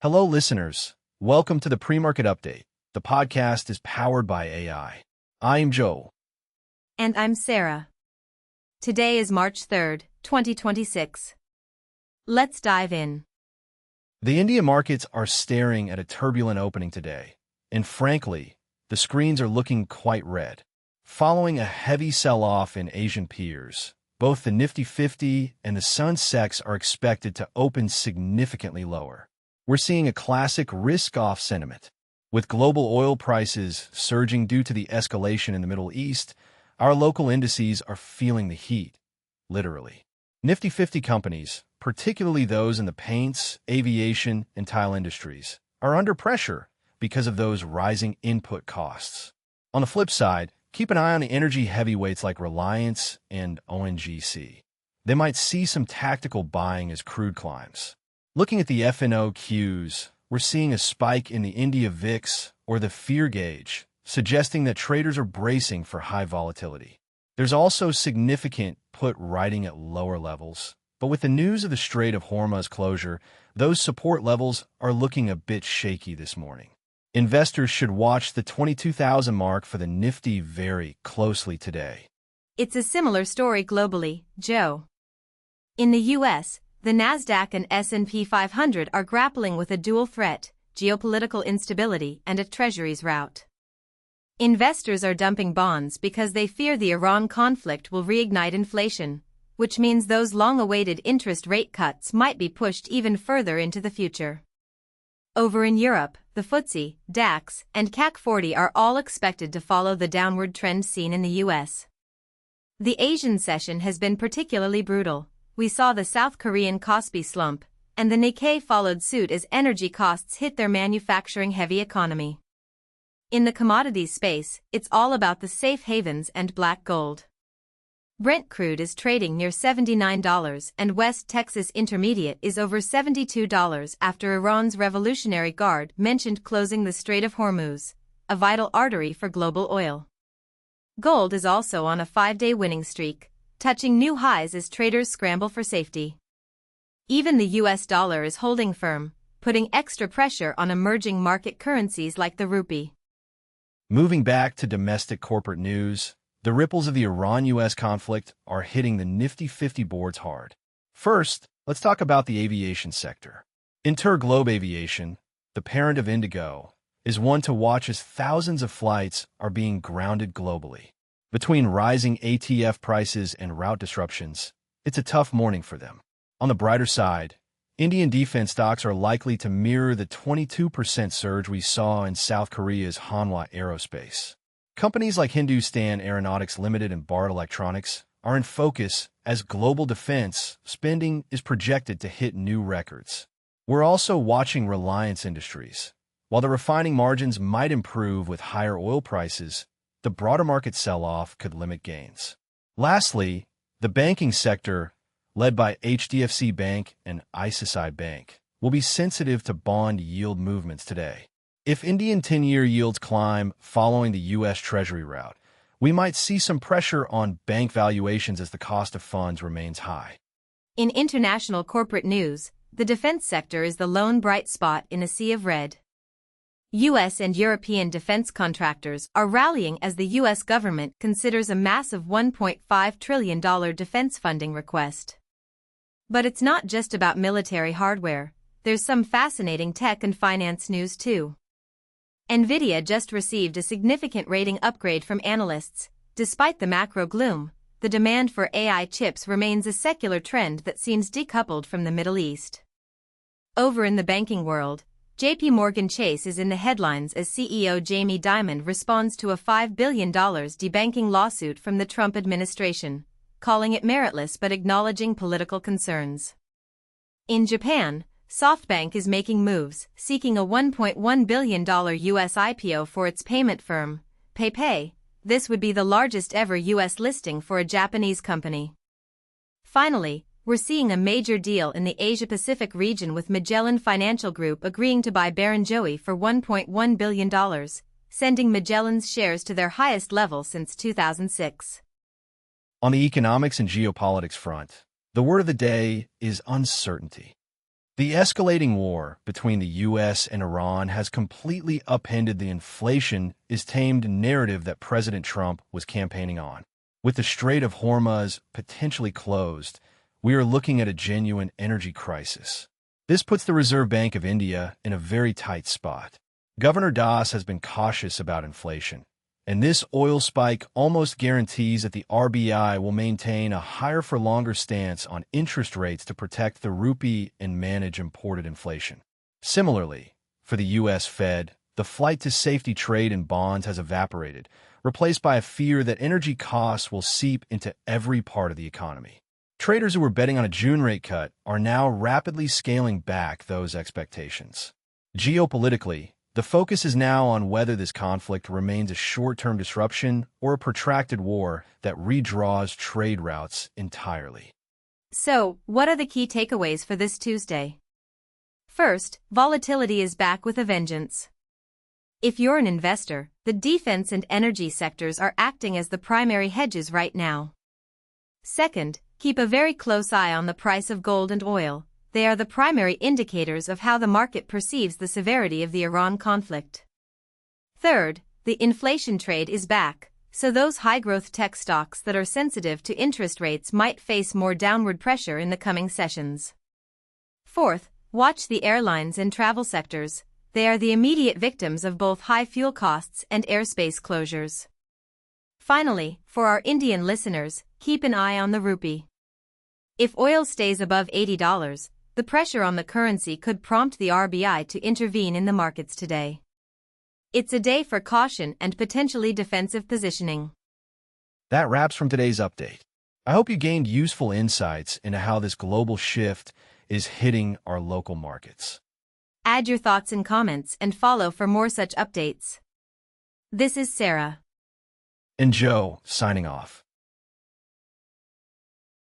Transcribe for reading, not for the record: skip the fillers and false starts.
Hello, listeners. Welcome to the Pre-Market Update. The podcast is powered by AI. I'm Joe. And I'm Sarah. Today is March 3rd, 2026. Let's dive in. The India markets are staring at a turbulent opening today, and frankly, the screens are looking quite red. Following a heavy sell-off in Asian peers, both the Nifty 50 and the Sensex are expected to open significantly lower. We're seeing a classic risk-off sentiment. With global oil prices surging due to the escalation in the Middle East, our local indices are feeling the heat, literally. Nifty 50 companies, particularly those in the paints, aviation, and tile industries, are under pressure because of those rising input costs. On the flip side, keep an eye on the energy heavyweights like Reliance and ONGC. They might see some tactical buying as crude climbs. Looking at the FNOQs, we're seeing a spike in the India VIX or the fear gauge, suggesting that traders are bracing for high volatility. There's also significant put writing at lower levels, but with the news of the Strait of Hormuz closure, those support levels are looking a bit shaky this morning. Investors should watch the 22,000 mark for the Nifty very closely today. It's a similar story globally, Joe. In the US, the Nasdaq and S&P 500 are grappling with a dual threat, geopolitical instability and a treasuries rout. Investors are dumping bonds because they fear the Iran conflict will reignite inflation, which means those long-awaited interest rate cuts might be pushed even further into the future. Over in Europe, the FTSE, DAX, and CAC 40 are all expected to follow the downward trend seen in the US. The Asian session has been particularly brutal. We saw the South Korean Kospi slump, and the Nikkei followed suit as energy costs hit their manufacturing-heavy economy. In the commodities space, it's all about the safe havens and black gold. Brent crude is trading near $79 and West Texas Intermediate is over $72 after Iran's Revolutionary Guard mentioned closing the Strait of Hormuz, a vital artery for global oil. Gold is also on a 5-day winning streak, touching new highs as traders scramble for safety. Even the US dollar is holding firm, putting extra pressure on emerging market currencies like the rupee. Moving back to domestic corporate news, the ripples of the Iran-US conflict are hitting the Nifty 50 boards hard. First, let's talk about the aviation sector. Interglobe Aviation, the parent of Indigo, is one to watch as thousands of flights are being grounded globally. Between rising ATF prices and route disruptions, it's a tough morning for them. On the brighter side, Indian defense stocks are likely to mirror the 22% surge we saw in South Korea's Hanwha Aerospace. Companies like Hindustan Aeronautics Limited and Bharat Electronics are in focus as global defense spending is projected to hit new records. We're also watching Reliance Industries. While the refining margins might improve with higher oil prices, the broader market sell-off could limit gains. Lastly, the banking sector, led by HDFC Bank and ICICI Bank, will be sensitive to bond yield movements today. If Indian 10-year yields climb following the U.S. Treasury route, we might see some pressure on bank valuations as the cost of funds remains high. In international corporate news, the defense sector is the lone bright spot in a sea of red. U.S. and European defense contractors are rallying as the U.S. government considers a massive $1.5 trillion defense funding request. But it's not just about military hardware, there's some fascinating tech and finance news too. NVIDIA just received a significant rating upgrade from analysts. Despite the macro gloom, the demand for AI chips remains a secular trend that seems decoupled from the Middle East. Over in the banking world, JP Morgan Chase is in the headlines as CEO Jamie Dimon responds to a $5 billion debanking lawsuit from the Trump administration, calling it meritless but acknowledging political concerns. In Japan, SoftBank is making moves, seeking a $1.1 billion U.S. IPO for its payment firm, PayPay. This would be the largest ever U.S. listing for a Japanese company. Finally, we're seeing a major deal in the Asia-Pacific region with Magellan Financial Group agreeing to buy Barrenjoey for $1.1 billion, sending Magellan's shares to their highest level since 2006. On the economics and geopolitics front, the word of the day is uncertainty. The escalating war between the U.S. and Iran has completely upended the inflation is tamed narrative that President Trump was campaigning on. With the Strait of Hormuz potentially closed, we are looking at a genuine energy crisis. This puts the Reserve Bank of India in a very tight spot. Governor Das has been cautious about inflation, and this oil spike almost guarantees that the RBI will maintain a higher-for-longer stance on interest rates to protect the rupee and manage imported inflation. Similarly, for the U.S. Fed, the flight to safety trade in bonds has evaporated, replaced by a fear that energy costs will seep into every part of the economy. Traders who were betting on a June rate cut are now rapidly scaling back those expectations. Geopolitically, the focus is now on whether this conflict remains a short-term disruption or a protracted war that redraws trade routes entirely. So, what are the key takeaways for this Tuesday? First, volatility is back with a vengeance. If you're an investor, the defense and energy sectors are acting as the primary hedges right now. Second, keep a very close eye on the price of gold and oil. They are the primary indicators of how the market perceives the severity of the Iran conflict. Third, the inflation trade is back, so those high-growth tech stocks that are sensitive to interest rates might face more downward pressure in the coming sessions. Fourth, watch the airlines and travel sectors. They are the immediate victims of both high fuel costs and airspace closures. Finally, for our Indian listeners, keep an eye on the rupee. If oil stays above $80, the pressure on the currency could prompt the RBI to intervene in the markets today. It's a day for caution and potentially defensive positioning. That wraps from today's update. I hope you gained useful insights into how this global shift is hitting our local markets. Add your thoughts and comments and follow for more such updates. This is Sarah. And Joe, signing off.